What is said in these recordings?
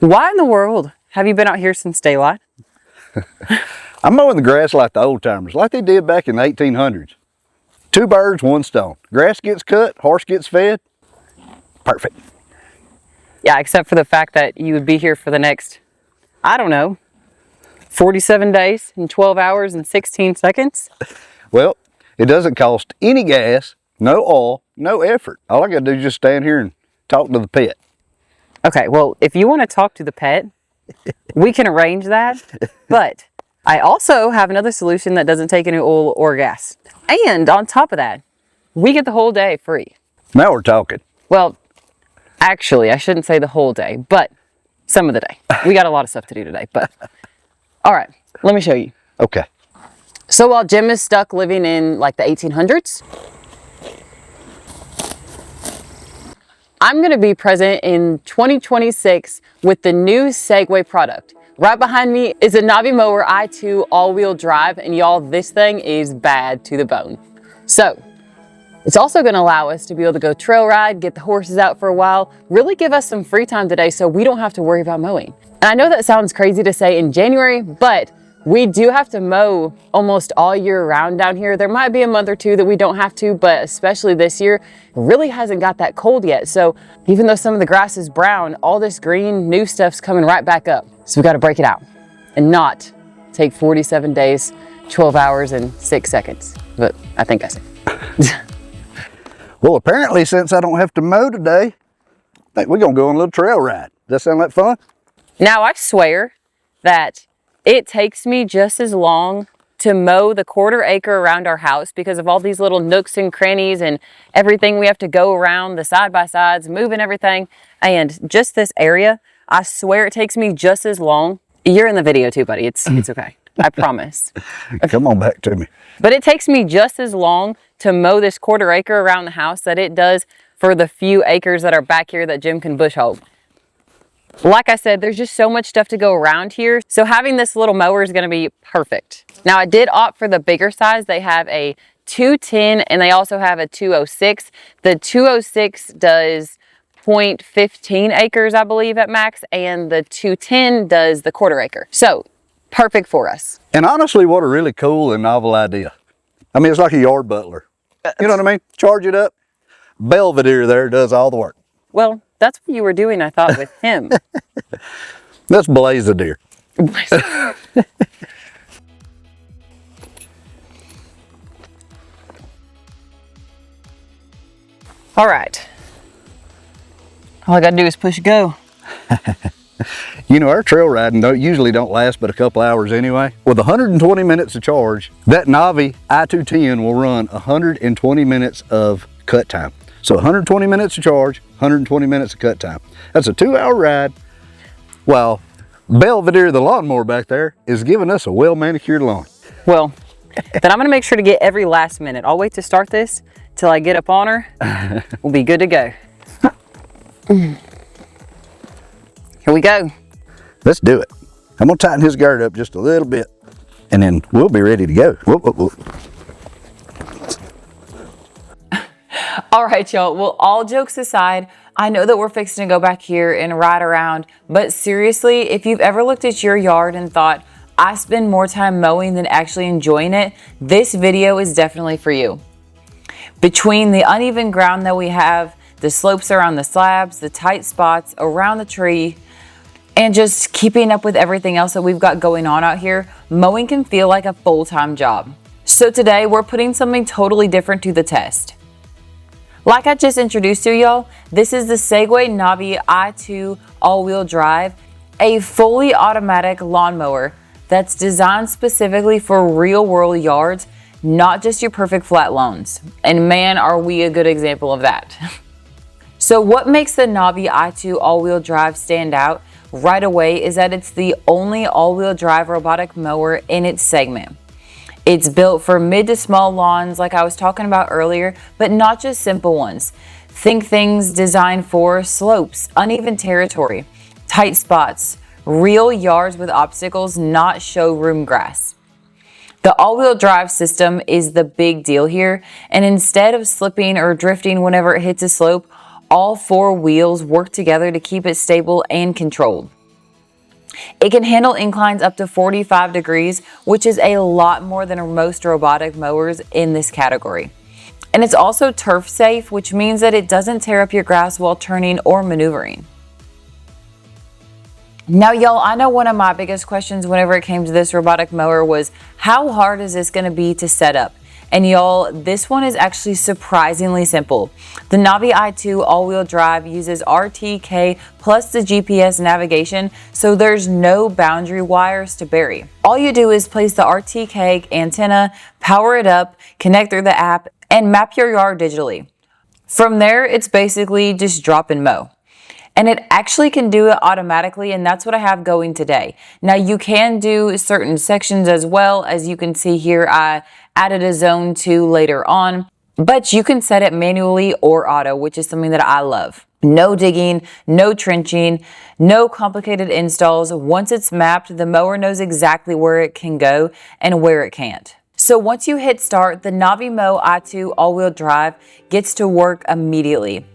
Why in the world have you been out here since daylight? I'm mowing the grass like the old timers, like they did back in the 1800s. 2 birds, 1 stone. Grass gets cut, horse gets fed. Perfect. Yeah, except for the fact that you would be here for the next, I don't know, 47 days and 12 hours and 16 seconds. Well, it doesn't cost any gas, no oil, no effort. All I gotta do is just stand here and talk to the pet. Okay, well, if you want to talk to the pet, we can arrange that. But I also have another solution that doesn't take any oil or gas. And on top of that, we get the whole day free. Now we're talking. Well, actually, I shouldn't say the whole day, but some of the day. We got a lot of stuff to do today, but all right, let me show you. Okay. So while Jim is stuck living in like the 1800s, I'm going to be present in 2026 with the new Segway product. Right behind me is a Navimow i2 all-wheel drive, and y'all, this thing is bad to the bone. So it's also going to allow us to be able to go trail ride, get the horses out for a while, really give us some free time today so we don't have to worry about mowing. And I know that sounds crazy to say in January, but we do have to mow almost all year round down here. There might be a month or two that we don't have to, but especially this year, it really hasn't got that cold yet. So even though some of the grass is brown, all this green new stuff's coming right back up. So we got to break it out and not take 47 days, 12 hours and 6 seconds. But I think I said. Well, apparently since I don't have to mow today, I think we're gonna go on a little trail ride. Does that sound like fun? Now I swear that it takes me just as long to mow the 1/4 acre around our house because of all these little nooks and crannies and everything we have to go around, the side-by-sides, moving everything. And just this area, I swear it takes me just as long. You're in the video too, buddy. It's okay. I promise. Come on back to me. But it takes me just as long to mow this 1/4 acre around the house that it does for the few acres that are back here that Jim can bush hog. Like I said, there's just so much stuff to go around here. So having this little mower is going to be perfect. Now I did opt for the bigger size. They have a 210 and they also have a 206. The 206 does 0.15 acres, I believe, at max, and the 210 does the 1/4 acre. So perfect for us. And honestly, what a really cool and novel idea. I mean, it's like a yard butler. You know what I mean? Charge it up. Belvedere there does all the work. Well, that's what you were doing, I thought, with him. That's Blaze-a-deer. All right. All I got to do is push go. You know, our trail riding usually don't last but a couple hours anyway. With 120 minutes of charge, that Navi i210 will run 120 minutes of cut time. So 120 minutes of charge, 120 minutes of cut time. That's a 2-hour ride, while Belvedere, the lawnmower back there, is giving us a well-manicured lawn. Well, then I'm going to make sure to get every last minute. I'll wait to start this till I get up on her. We'll be good to go. Here we go. Let's do it. I'm gonna tighten his girth up just a little bit and then we'll be ready to go. Whoop, whoop, whoop. All right, y'all. Well, all jokes aside, I know that we're fixing to go back here and ride around, but seriously, if you've ever looked at your yard and thought, I spend more time mowing than actually enjoying it, this video is definitely for you. Between the uneven ground that we have, the slopes around the slabs, the tight spots around the tree, and just keeping up with everything else that we've got going on out here, mowing can feel like a full-time job. So today we're putting something totally different to the test. Like I just introduced to y'all, this is the Segway Navimow i2 all-wheel drive, a fully automatic lawnmower that's designed specifically for real-world yards, not just your perfect flat lawns. And man, are we a good example of that. So what makes the Navimow i2 all-wheel drive stand out right away is that it's the only all-wheel drive robotic mower in its segment. It's built for mid to small lawns like I was talking about earlier, but not just simple ones. Think things designed for slopes, uneven territory, tight spots, real yards with obstacles, not showroom grass. The all-wheel drive system is the big deal here, and instead of slipping or drifting whenever it hits a slope, all 4 wheels work together to keep it stable and controlled. It can handle inclines up to 45 degrees, which is a lot more than most robotic mowers in this category. And it's also turf safe, which means that it doesn't tear up your grass while turning or maneuvering. Now, y'all, I know one of my biggest questions whenever it came to this robotic mower was, how hard is this going to be to set up? And y'all, this one is actually surprisingly simple. The Navi i2 all-wheel drive uses RTK plus the GPS navigation, so there's no boundary wires to bury. All you do is place the RTK antenna, power it up, connect through the app, and map your yard digitally. From there, it's basically just drop and mow. And it actually can do it automatically, and that's what I have going today. Now, you can do certain sections as well. As you can see here, I added a zone 2 later on, but you can set it manually or auto, which is something that I love. No digging, no trenching, no complicated installs. Once it's mapped, the mower knows exactly where it can go and where it can't. So once you hit start, the Navimow i2 all-wheel drive gets to work immediately,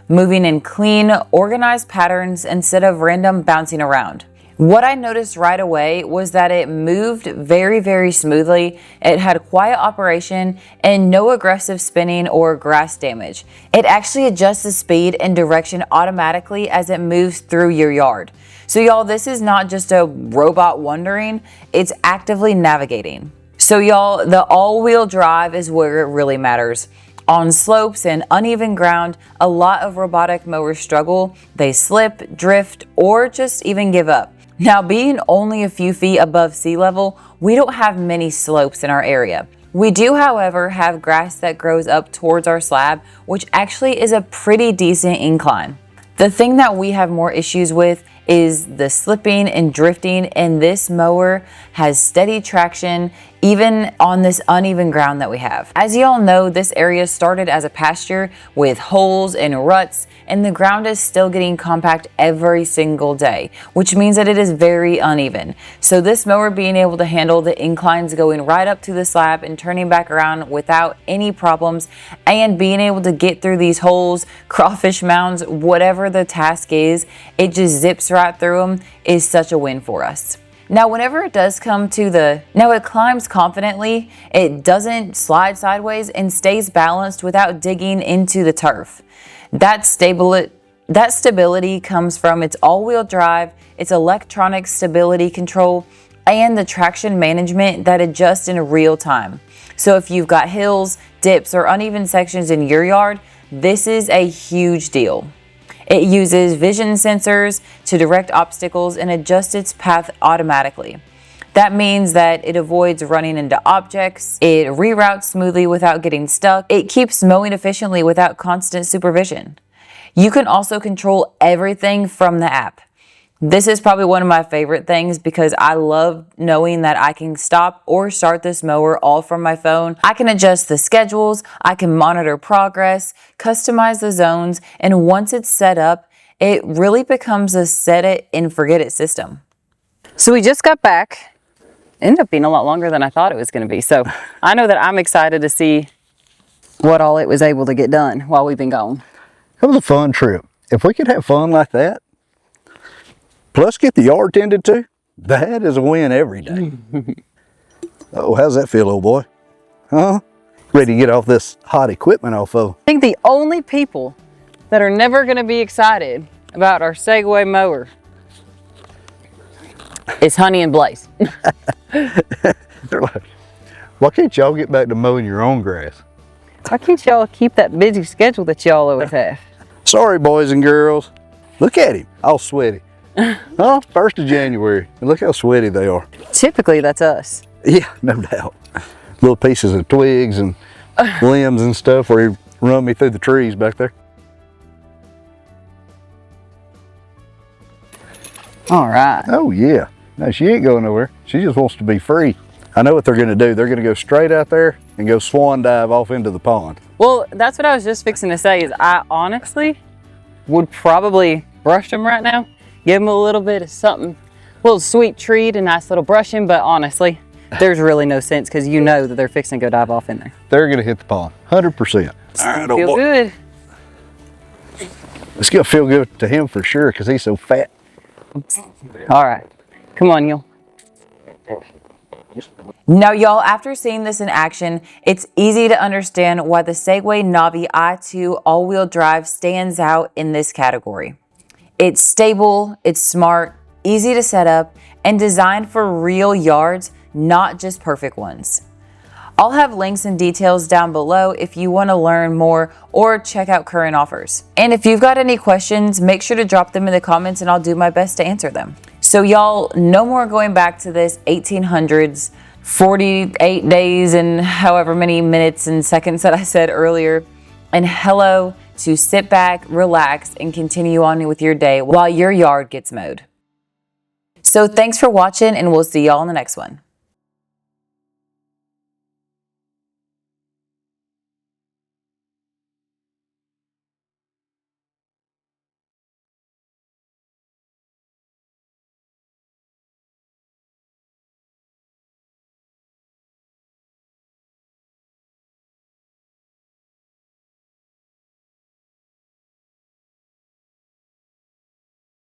moving in clean, organized patterns instead of random bouncing around. What I noticed right away was that it moved very, very smoothly. It had quiet operation and no aggressive spinning or grass damage. It actually adjusts the speed and direction automatically as it moves through your yard. So y'all, this is not just a robot wandering, it's actively navigating. So y'all, the all-wheel drive is where it really matters. On slopes and uneven ground, a lot of robotic mowers struggle. They slip, drift, or just even give up. Now, being only a few feet above sea level, we don't have many slopes in our area. We do, however, have grass that grows up towards our slab, which actually is a pretty decent incline. The thing that we have more issues with is the slipping and drifting, and this mower has steady traction even on this uneven ground that we have. As you all know, this area started as a pasture with holes and ruts, and the ground is still getting compact every single day, which means that it is very uneven. So this mower being able to handle the inclines going right up to the slab and turning back around without any problems, and being able to get through these holes, crawfish mounds, whatever the task is, it just zips right through them, is such a win for us. Now, whenever it does come to it climbs confidently, it doesn't slide sideways and stays balanced without digging into the turf. That stability comes from its all-wheel drive, its electronic stability control, and the traction management that adjusts in real time. So if you've got hills, dips, or uneven sections in your yard, this is a huge deal. It uses vision sensors to direct obstacles and adjust its path automatically. That means that it avoids running into objects, it reroutes smoothly without getting stuck, it keeps mowing efficiently without constant supervision. You can also control everything from the app. This is probably one of my favorite things because I love knowing that I can stop or start this mower all from my phone. I can adjust the schedules, I can monitor progress, customize the zones, and once it's set up, it really becomes a set it and forget it system. So we just got back. Ended up being a lot longer than I thought it was going to be. So I know that I'm excited to see what all it was able to get done while we've been gone. It was a fun trip. If we could have fun like that, plus get the yard tended to, that is a win every day. Oh, how's that feel, old boy? Huh? Ready to get off this hot equipment off of? I think the only people that are never going to be excited about our Segway mower is Honey and Blaze. They're like, why can't y'all get back to mowing your own grass? Why can't y'all keep that busy schedule that y'all always have? Sorry, boys and girls. Look at him, all sweaty. Huh? 1st of January. Look how sweaty they are. Typically, that's us. Yeah, no doubt. Little pieces of twigs and limbs and stuff where he run me through the trees back there. All right. Oh, yeah. No, she ain't going nowhere. She just wants to be free. I know what they're going to do. They're going to go straight out there and go swan dive off into the pond. Well, that's what I was just fixing to say is I honestly would probably brush them right now. Give them a little bit of something, a little sweet treat, a nice little brushing, but honestly, there's really no sense because you know that they're fixing to go dive off in there. They're going to hit the pond, 100%. All right, feel good. It's going to feel good to him for sure because he's so fat. All right. Come on, y'all. Now, y'all, after seeing this in action, it's easy to understand why the Segway Navi i2 all-wheel drive stands out in this category. It's stable, it's smart, easy to set up, and designed for real yards, not just perfect ones. I'll have links and details down below if you want to learn more or check out current offers. And if you've got any questions, make sure to drop them in the comments and I'll do my best to answer them. So y'all, no more going back to this 1800s, 48 days and however many minutes and seconds that I said earlier. And hello to sit back, relax, and continue on with your day while your yard gets mowed. So thanks for watching and we'll see y'all in the next one.